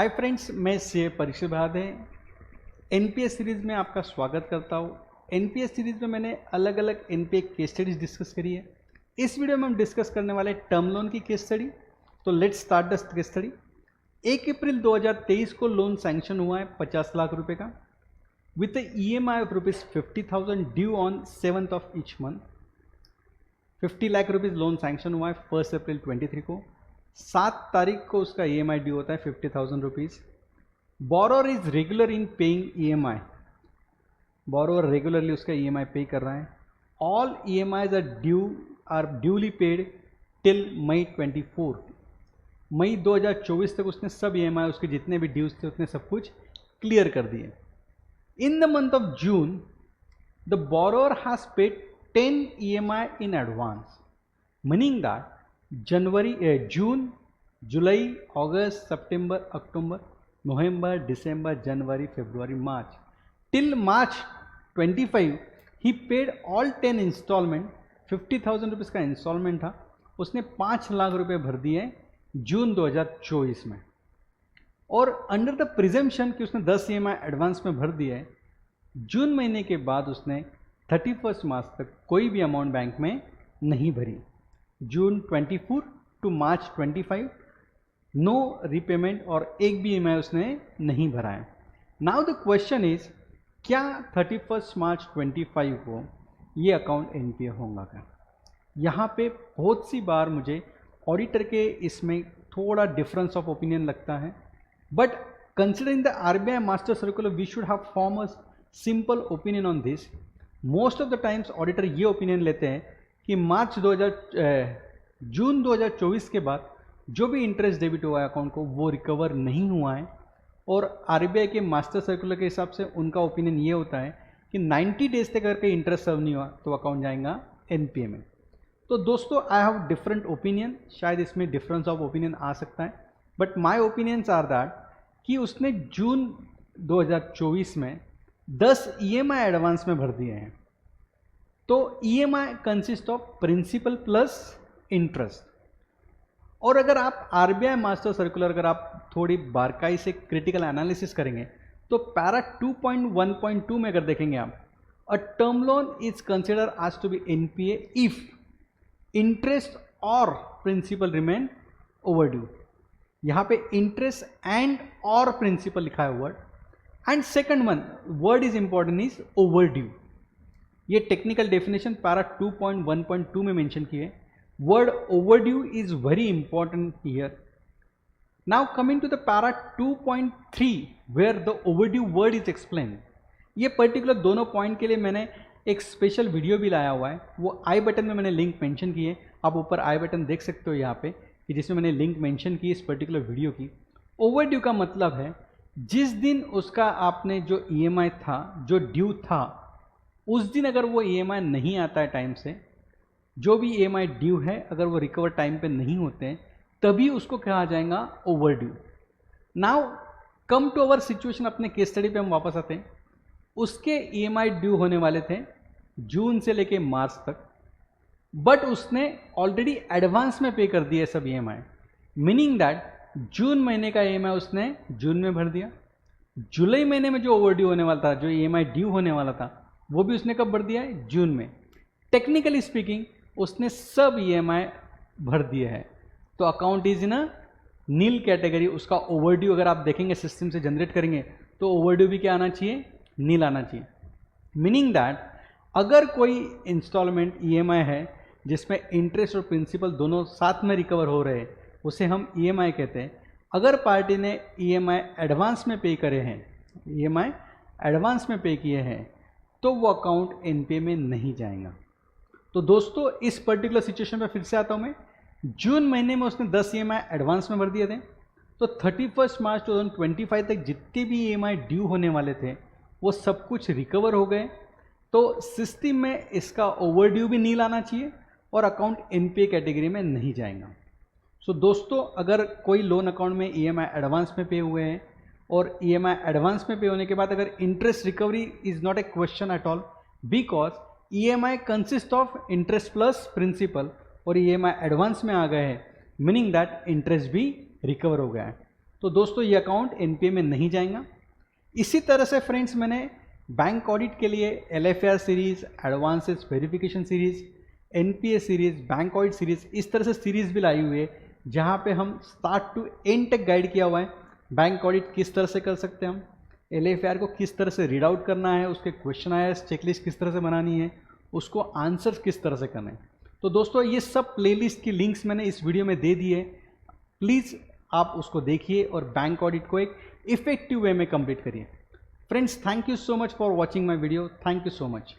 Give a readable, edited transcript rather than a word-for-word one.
Hi friends, मैं सी Parikshit Bhardwaj NPS series में आपका स्वागत करता हूँ। एनपीएस सीरीज़ में मैंने अलग अलग एनपीए केस स्टडीज डिस्कस करी है। इस वीडियो में हम डिस्कस करने वाले टर्म लोन की केस स्टडी। तो let's start the case study. 1 अप्रैल 2023 को लोन सैंक्शन हुआ है 50 लाख रुपए का with EMI of ₹50,000 due on 7th of each month. 50 lakh rupees loan sanction हुआ है 1 अप्रैल 23 को। 7 तारीख को उसका EMI ड्यू होता है 50,000 rupees. Borrower is regular in paying EMI। Borrower regularly उसका EMI पे कर रहा है। All EMIs are duly paid till May 24। मई 2024 तक उसने सब EMI उसके जितने भी ड्यूज थे उतने सब कुछ क्लियर कर दिए। In the month of June the borrower has paid 10 EMI in advance, meaning that June, July, August, September, October, November, December, January, February, March. Till March 25, he paid all 10 installment. 50,000 rupees का instalment था, उसने 5 लाख रुपए भर दिए जून 2024 में। और under the presumption कि उसने 10 EMI एडवांस में भर दिया है, जून महीने के बाद उसने 31 मार्च तक कोई भी अमाउंट बैंक में नहीं भरी। जून 24 टू मार्च 25 नो रीपेमेंट और एक भी EMI उसने नहीं भरा है। नाउ द क्वेश्चन इज, क्या 31 मार्च 25 को ये अकाउंट NPA होगा क्या? यहाँ पे बहुत सी बार मुझे ऑडिटर के इसमें थोड़ा डिफरेंस ऑफ ओपिनियन लगता है, but considering the RBI master circular we should have form a simple opinion on this. Most of the times auditor ये ओपिनियन लेते हैं कि जून 2024 के बाद जो भी इंटरेस्ट डेबिट हुआ है अकाउंट को वो रिकवर नहीं हुआ है। और RBI के मास्टर सर्कुलर के हिसाब से उनका ओपिनियन ये होता है कि 90 डेज तक अगर इंटरेस्ट सर्व नहीं हुआ तो अकाउंट जाएगा NPA में। तो दोस्तों, आई हैव डिफरेंट ओपिनियन, शायद इसमें डिफरेंस ऑफ ओपिनियन आ सकता है, but my opinions are that कि उसने जून 2024 में 10 EMI एडवांस में भर दिए हैं। तो EMI consist of principal plus interest. और अगर आप RBI मास्टर सर्कुलर अगर आप थोड़ी बारकाई से क्रिटिकल एनालिसिस करेंगे तो पैरा 2.1.2 में अगर देखेंगे आप, a term loan is consider as to be NPA if interest और प्रिंसिपल रिमेन ओवरड्यू। यहाँ पे इंटरेस्ट एंड और प्रिंसिपल लिखा है word, and second one word is important is overdue. ये टेक्निकल डेफिनेशन पैरा 2.1.2 में मेंशन किए। Word overdue is very important here. Now coming to the para 2.3 where the overdue word is explain. ये particular दोनों point के लिए मैंने एक special video भी लाया हुआ है, वो आई बटन में मैंने लिंक मेंशन की है। आप ऊपर आई बटन देख सकते हो यहाँ पे कि जिसमें मैंने लिंक मेंशन की इस पर्टिकुलर वीडियो की। ओवरड्यू का मतलब है जिस दिन उसका आपने जो EMI था, जो ड्यू था, उस दिन अगर वो EMI नहीं आता है टाइम से, जो भी EMI ड्यू है अगर वो रिकवर टाइम पे नहीं होते हैं, तभी उसको कहा जाएगा overdue. Now come to our situation, अपने केस स्टडी पे हम वापस आते हैं। उसके EMI ड्यू होने वाले थे जून से लेके मार्च तक, बट उसने ऑलरेडी एडवांस में पे कर दिया सब EMI, मीनिंग दैट जून महीने का EMI उसने जून में भर दिया। जुलाई महीने में जो ओवरड्यू होने वाला था, जो EMI ड्यू होने वाला था, वो भी उसने कब भर दिया है? जून में। टेक्निकली स्पीकिंग उसने सब EMI भर दिए हैं, तो account is in a nil category. उसका ओवरड्यू अगर आप देखेंगे सिस्टम से जनरेट करेंगे तो ओवरड्यू भी क्या आना चाहिए? नील आना चाहिए। मीनिंग दैट अगर कोई इंस्टॉलमेंट EMI है जिसमें इंटरेस्ट और प्रिंसिपल दोनों साथ में रिकवर हो रहे हैं, उसे हम EMI कहते हैं। अगर पार्टी ने EMI एडवांस में पे करे हैं, EMI एडवांस में पे किए हैं, तो वो अकाउंट NPA में नहीं जाएगा। तो दोस्तों, इस पर्टिकुलर सिचुएशन पे फिर से आता हूँ मैं। जून महीने में उसने 10 EMI एडवांस में भर दिए थे, तो 31 मार्च 2025 तक जितने भी EMI ड्यू होने वाले थे वो सब कुछ रिकवर हो गए। तो सिस्टम में इसका ओवरड्यू भी नील आना चाहिए और अकाउंट NPA कैटेगरी में नहीं जाएगा। सो दोस्तों, अगर कोई लोन अकाउंट में EMI एडवांस में पे हुए हैं और EMI एडवांस में पे होने के बाद अगर interest recovery is not a question at all, because EMI consist of interest plus principal और EMI एडवांस में आ गए हैं, मीनिंग दैट इंटरेस्ट भी रिकवर हो गया है। तो दोस्तों ये अकाउंट एनपीए में नहीं जाएगा। इसी तरह से फ्रेंड्स मैंने बैंक ऑडिट के लिए LFR series, advances verification series, NPA series, bank audit series, इस तरह से सीरीज भी लाई हुई है जहाँ पे हम स्टार्ट टू एंड तक गाइड किया हुआ है। बैंक ऑडिट किस तरह से कर सकते हैं हम, LFR को किस तरह से रीड आउट करना है, उसके क्वेश्चन आया चेकलिस्ट किस तरह से बनानी है, उसको आंसर किस तरह से करना है। तो दोस्तों ये सब प्लेलिस्ट की लिंक्स मैंने इस वीडियो में दे दी है, प्लीज़ आप उसको देखिए और बैंक ऑडिट को एक इफेक्टिव वे में कंप्लीट करिए। Friends, thank you so much for watching my video. Thank you so much.